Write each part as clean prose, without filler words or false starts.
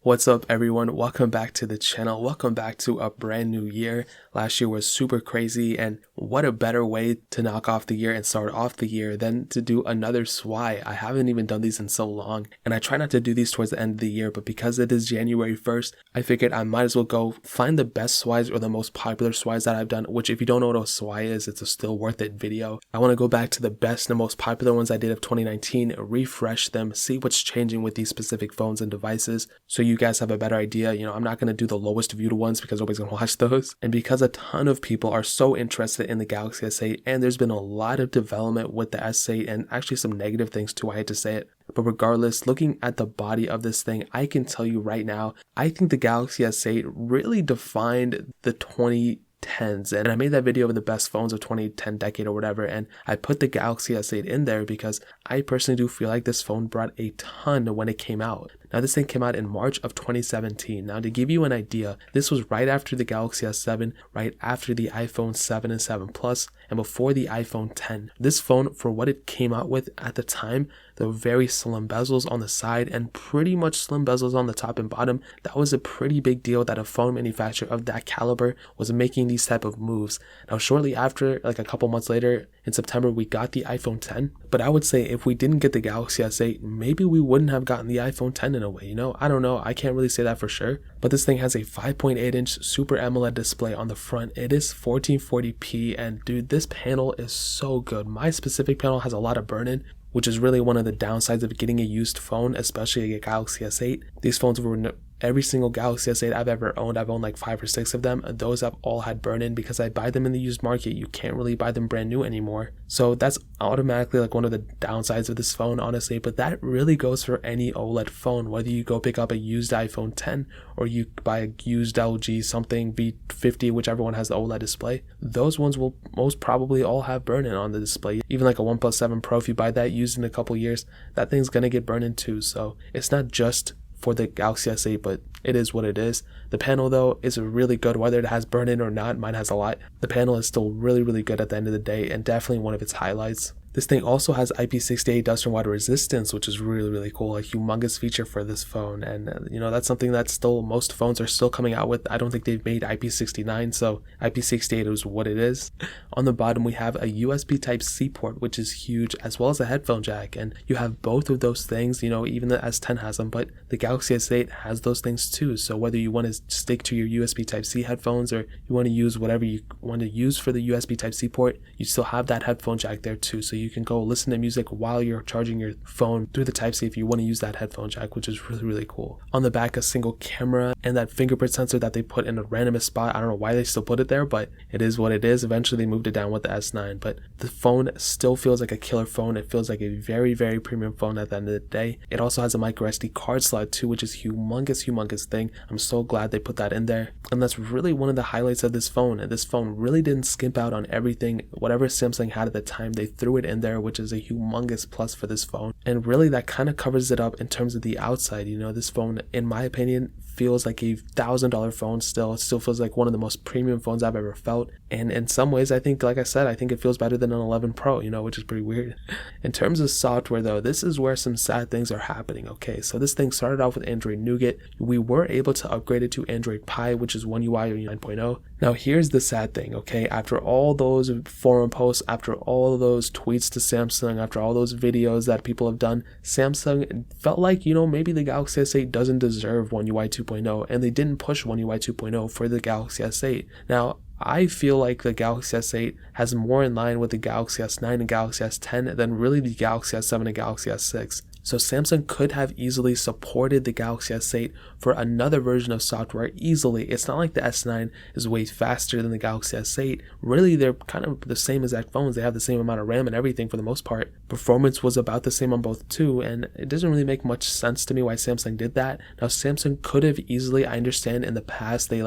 What's up everyone, welcome back to the channel, welcome back to a brand new year. Last year was super crazy, and what a better way to knock off the year and start off the year than to do another SWI. I haven't even done these in so long, and I try not to do these towards the end of the year, but because it is January 1st, I figured I might as well go find the best SWIs or the most popular SWIs that I've done, which if you don't know what a SWI is, it's a still worth it video. I want to go back to the best and most popular ones I did of 2019, refresh them, see what's changing with these specific phones and devices, so you guys have a better idea. I'm not going to do the lowest viewed ones because nobody's going to watch those. And because a ton of people are so interested in the Galaxy S8, and there's been a lot of development with the S8 and actually some negative things too, I hate to say it. But regardless, looking at the body of this thing, I can tell you right now, I think the Galaxy S8 really defined the 2010s, and I made that video of the best phones of 2010 decade or whatever, and I put the Galaxy S8 in there because I personally do feel like this phone brought a ton when it came out. Now this thing came out in March of 2017. Now to give you an idea, this was right after the Galaxy S7, right after the iPhone 7 and 7 Plus, and before the iPhone 10. This phone, for what it came out with at the time, the very slim bezels on the side and pretty much slim bezels on the top and bottom, that was a pretty big deal that a phone manufacturer of that caliber was making these type of moves. Now shortly after, like a couple months later, in September, we got the iPhone 10, but I would say if we didn't get the Galaxy S8, maybe we wouldn't have gotten the iPhone 10 in a way, I don't know, I can't really say that for sure, but this thing has a 5.8-inch Super AMOLED display on the front. It is 1440p, and dude, this panel is so good. My specific panel has a lot of burn-in, which is really one of the downsides of getting a used phone, especially a Galaxy S8. These phones were every single Galaxy S8 I've ever owned, I've owned like 5 or 6 of them. Those have all had burn-in because I buy them in the used market. You can't really buy them brand new anymore. So that's automatically like one of the downsides of this phone, honestly. But that really goes for any OLED phone, whether you go pick up a used iPhone 10 or you buy a used LG something V50, whichever one has the OLED display. Those ones will most probably all have burn-in on the display. Even like a OnePlus 7 Pro, if you buy that used in a couple years, that thing's gonna get burn-in too. So it's not just for the Galaxy S8, but it is what it is. The panel though is really good, whether it has burn-in or not. Mine has a lot. The panel is still really good at the end of the day, and definitely one of its highlights. This thing also has IP68 dust and water resistance, which is really cool, a humongous feature for this phone. And that's something that still most phones are still coming out with. I don't think they've made IP69, so IP68 is what it is. On the bottom we have a USB Type-C port, which is huge, as well as a headphone jack, and you have both of those things. Even the S10 has them, but the Galaxy S8 has those things too. So whether you want to stick to your USB Type-C headphones or you want to use whatever you want to use for the USB Type-C port, you still have that headphone jack there too, so you can go listen to music while you're charging your phone through the Type-C if you want to use that headphone jack, which is really cool. On the back, a single camera and that fingerprint sensor that they put in a randomest spot. I don't know why they still put it there, but it is what it is. Eventually they moved it down with the S9, but the phone still feels like a killer phone. It feels like a very premium phone at the end of the day. It also has a micro SD card slot too, which is humongous thing. I'm so glad they put that in there, and that's really one of the highlights of this phone. And this phone really didn't skimp out on everything. Whatever Samsung had at the time, they threw it in there, which is a humongous plus for this phone. And really that kind of covers it up in terms of the outside. This phone, in my opinion, feels like a $1,000 phone still. It still feels like one of the most premium phones I've ever felt. And in some ways, I think, like I said, I think it feels better than an 11 Pro, which is pretty weird. In terms of software though, this is where some sad things are happening. Okay, so this thing started off with Android Nougat. We were able to upgrade it to Android Pie, which is One UI 9.0. Now here's the sad thing, okay? After all those forum posts, after all those tweets to Samsung, after all those videos that people have done, Samsung felt like, maybe the Galaxy S8 doesn't deserve One UI 2.0, and they didn't push One UI 2.0 for the Galaxy S8. Now, I feel like the Galaxy S8 has more in line with the Galaxy S9 and Galaxy S10 than really the Galaxy S7 and Galaxy S6. So Samsung could have easily supported the Galaxy S8 for another version of software easily. It's not like the S9 is way faster than the Galaxy S8. Really, they're kind of the same exact phones. They have the same amount of RAM and everything for the most part. Performance was about the same on both too, and it doesn't really make much sense to me why Samsung did that. Now Samsung could have easily, I understand in the past they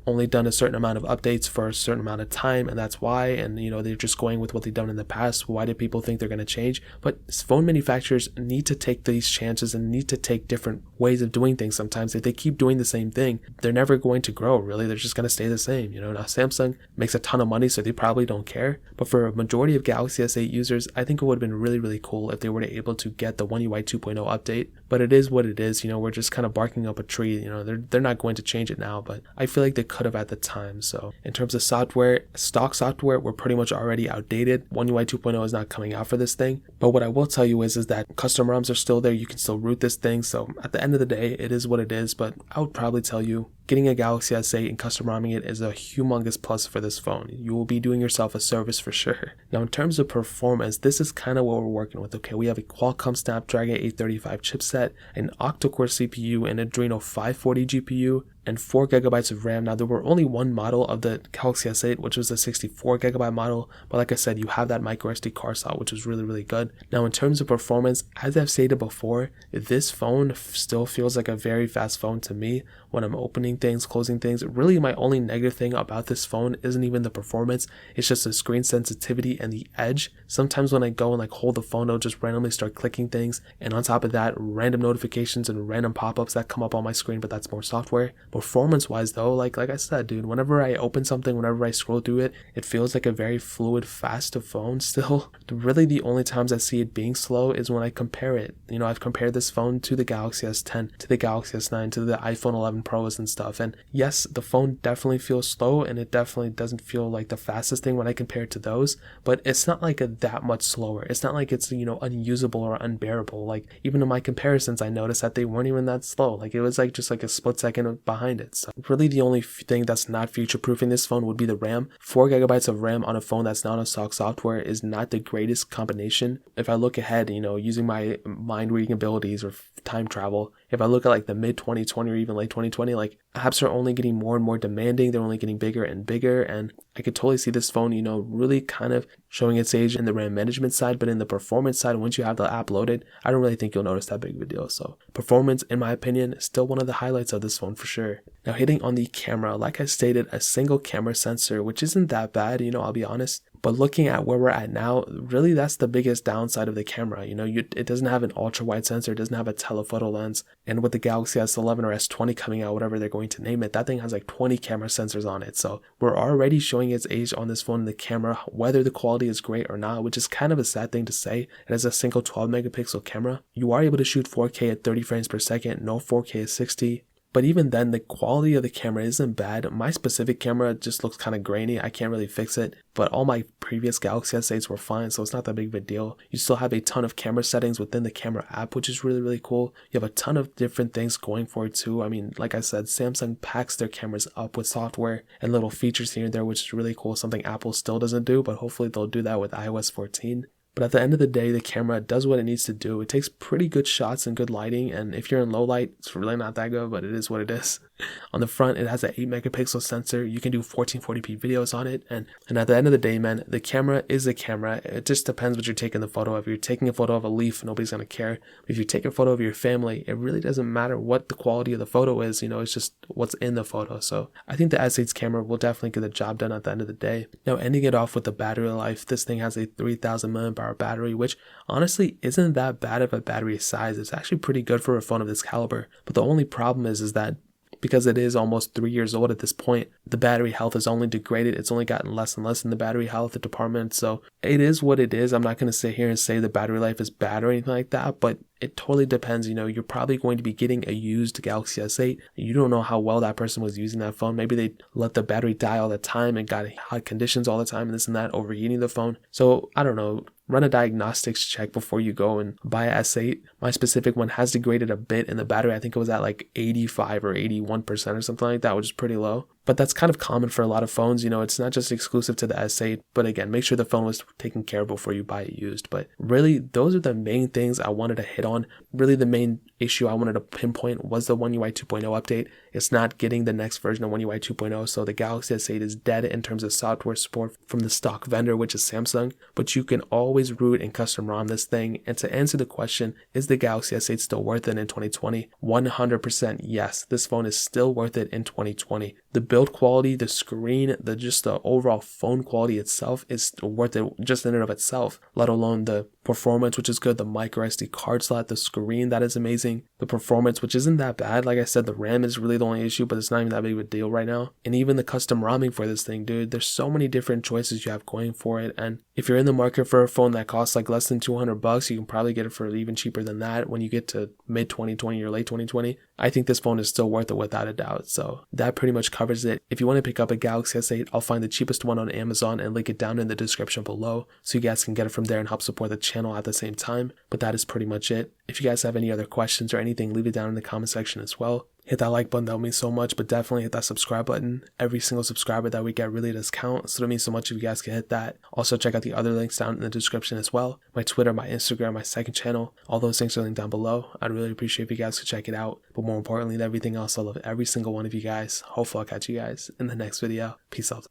only done a certain amount of updates for a certain amount of time, and that's why, and they're just going with what they've done in the past. Why do people think they're going to change? But phone manufacturers need to take these chances and need to take different ways of doing things sometimes. If they keep doing the same thing, they're never going to grow, really. They're just going to stay the same. Now Samsung makes a ton of money, so they probably don't care. But for a majority of Galaxy S8 users, I think it would have been really cool if they were able to get the One UI 2.0 update. but it is what it is. We're just kind of barking up a tree. They're not going to change it now, but I feel like they could have at the time. So in terms of software, stock software, we're pretty much already outdated. One UI 2.0 is not coming out for this thing, but what I will tell you is that custom ROMs are still there. You can still root this thing. So at the end of the day, it is what it is, but I would probably tell you getting a Galaxy S8 and custom ROMing it is a humongous plus for this phone. You will be doing yourself a service for sure. Now, in terms of performance, this is kind of what we're working with. Okay, we have a Qualcomm Snapdragon 835 chipset, an octa-core CPU, an Adreno 540 GPU, and 4GB of RAM. Now, there were only one model of the Galaxy S8, which was the 64GB model, but like I said, you have that micro SD card slot, which was really, really good. Now, in terms of performance, as I've stated before, this phone still feels like a very fast phone to me when I'm opening things, closing things. Really, my only negative thing about this phone isn't even the performance, it's just the screen sensitivity and the edge. Sometimes when I go and hold the phone, it'll just randomly start clicking things, and on top of that, random notifications and random pop-ups that come up on my screen, but that's more software. Performance wise though, like I said, dude, whenever I open something, whenever I scroll through it, it feels like a very fluid, fast phone still. Really, the only times I see it being slow is when I compare it. I've compared this phone to the Galaxy S10, to the Galaxy S9, to the iPhone 11 Pros and stuff, and yes, the phone definitely feels slow, and it definitely doesn't feel like the fastest thing when I compare it to those, but it's not like that much slower. It's not like it's unusable or unbearable. Like, even in my comparisons, I noticed that they weren't even that slow. Like, it was just a split second behind it. So really, the only thing that's not future-proofing this phone would be the RAM. 4GB of RAM on a phone that's not on stock software is not the greatest combination. If I look ahead, using my mind reading abilities or time travel, if I look at the mid 2020 or even late 2020, apps are only getting more and more demanding. They're only getting bigger and bigger, and I could totally see this phone, really kind of showing its age in the RAM management side, but in the performance side, once you have the app loaded, I don't really think you'll notice that big of a deal. So performance, in my opinion, is still one of the highlights of this phone for sure. Now, hitting on the camera, like I stated, a single camera sensor, which isn't that bad, I'll be honest. But looking at where we're at now, really that's the biggest downside of the camera. It doesn't have an ultra wide sensor, it doesn't have a telephoto lens. And with the Galaxy S11 or S20 coming out, whatever they're going to name it, that thing has 20 camera sensors on it. So we're already showing its age on this phone in the camera, whether the quality is great or not, which is kind of a sad thing to say. It has a single 12 megapixel camera. You are able to shoot 4K at 30 frames per second, no 4K at 60. But even then, the quality of the camera isn't bad. My specific camera just looks kind of grainy. I can't really fix it. But all my previous Galaxy S8s were fine, so it's not that big of a deal. You still have a ton of camera settings within the camera app, which is really, really cool. You have a ton of different things going for it too. I mean, like I said, Samsung packs their cameras up with software and little features here and there, which is really cool. Something Apple still doesn't do, but hopefully they'll do that with iOS 14. But at the end of the day, the camera does what it needs to do. It takes pretty good shots and good lighting, and if you're in low light, it's really not that good, but it is what it is. On the front, it has an 8 megapixel sensor. You can do 1440p videos on it, and at the end of the day, man, the camera is a camera. It just depends what you're taking the photo of. If you're taking a photo of a leaf, nobody's going to care. If you take a photo of your family, it really doesn't matter what the quality of the photo is, it's just what's in the photo. So I think the S8's camera will definitely get the job done at the end of the day. Now, ending it off with the battery life, this thing has a 3000 mAh battery, which honestly isn't that bad of a battery size. It's actually pretty good for a phone of this caliber. But the only problem is that because it is almost 3 years old at this point, the battery health is only degraded. It's only gotten less and less in the battery health department. So it is what it is. I'm not going to sit here and say the battery life is bad or anything like that, but it totally depends. You're probably going to be getting a used Galaxy S8. You don't know how well that person was using that phone. Maybe they let the battery die all the time and got hot conditions all the time and this and that, overheating the phone. So I don't know. Run a diagnostics check before you go and buy a S8. My specific one has degraded a bit in the battery. I think it was at 85 or 81% or something like that, which is pretty low. But that's kind of common for a lot of phones. It's not just exclusive to the S8. But again, make sure the phone was taken care of before you buy it used. But really, those are the main things I wanted to hit on. Really, the main issue I wanted to pinpoint was the One UI 2.0 update. It's not getting the next version of One UI 2.0. So the Galaxy S8 is dead in terms of software support from the stock vendor, which is Samsung. But you can always root and custom ROM this thing. And to answer the question, is the Galaxy S8 still worth it in 2020? 100% yes. This phone is still worth it in 2020. The build quality, the screen, the overall phone quality itself is worth it just in and of itself, let alone the performance, which is good, the micro SD card slot, the screen, that is amazing. The performance, which isn't that bad. Like I said, the RAM is really the only issue, but it's not even that big of a deal right now. And even the custom ROMing for this thing, dude, there's so many different choices you have going for it. And if you're in the market for a phone that costs like less than $200, you can probably get it for even cheaper than that when you get to mid 2020 or late 2020. I think this phone is still worth it without a doubt. So that pretty much covers it. If you want to pick up a Galaxy S8, I'll find the cheapest one on Amazon and link it down in the description below so you guys can get it from there and help support the channel at the same time. But that is pretty much it. If you guys have any other questions or anything, leave it down in the comment section as well. Hit that like button, that would mean so much, but definitely hit that subscribe button. Every single subscriber that we get really does count, so it means so much if you guys can hit that. Also check out the other links down in the description as well. My Twitter, my Instagram, my second channel, all those things are linked down below. I'd really appreciate if you guys could check it out. But more importantly than everything else, I love every single one of you guys. Hopefully I'll catch you guys in the next video. Peace out.